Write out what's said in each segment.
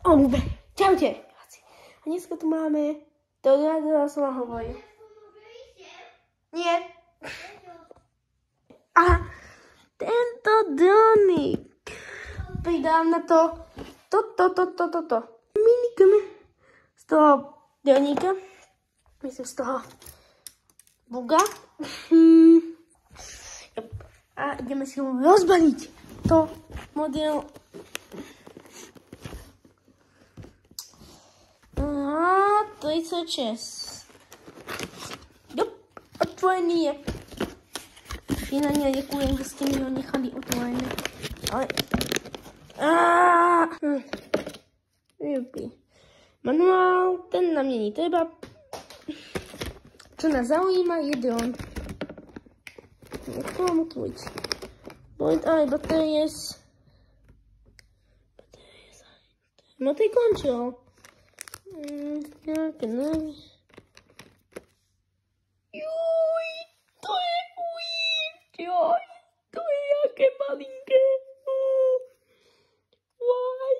Dobre, čaute. A dneska tu máme, to som vám hovoril. Nie. A tento donik. Pridám na to toto. Minikami z toho donika. Myslím z toho buga. A ideme si ho rozbaliť. To model. Aha, 36. Jup, otvorený je. Finálně děkujem, že jste mi ho nechali otvorený. Ale... Jupi. Manuál, ten na mě netreba. Co nás zaujíma, je dron. Jak to mám otvoriť? Baterie. No to je končilo. Nejaké nový. Juj, to je joj, to je jaké malinké. Vaj,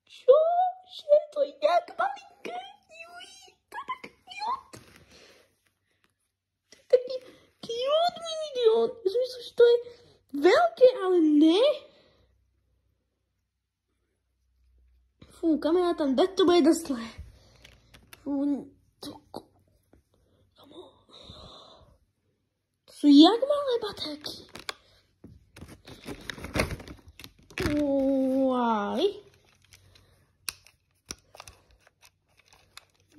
čože, to je jak malinké. Juj, to je tak cute. To je taký cute minidion. Ja som myslel, že to je veľké, ale ne. Fú, kamera tam dať, to bude dosť zlé. Fú, to sú jak malé baterky.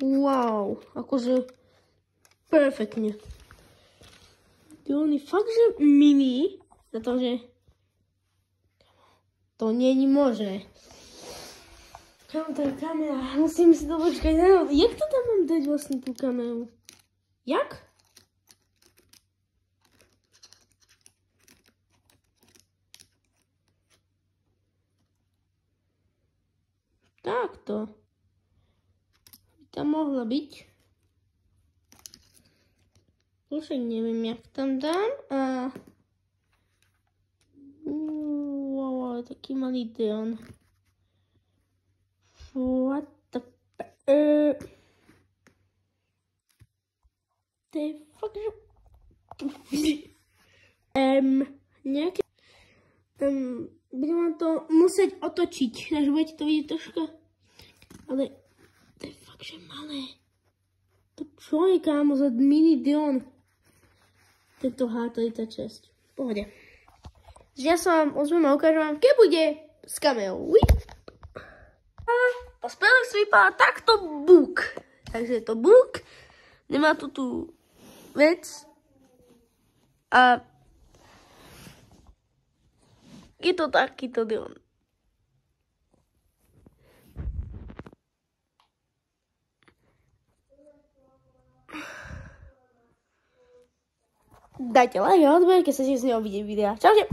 Wow, akože perfektne. On je fakt, že mini, pretože to není možné. Kam tá kamera? Musím si to počkať. Jak to tam mám dať vlastne tú kameru? Jak? Takto. By tam mohla byť. Už neviem, jak tam dám. A... Wow, taký malý dron. What the to je fakt, že... Nejaké... budem to musieť otočiť, takže budete to vidieť troška. Ale to je fakt, že malé. To čo je, kámo, za mini dron? Tento H36. V pohode. Ja sa vám ozvem a ukážem vám, keď bude s kamerou. A spelek si vypadá takto buk. Takže je to buk. Nemá tu tú vec. A je to takýto dron. Dajte like a odber, keď sa si z neho vidieť videa. Čaute.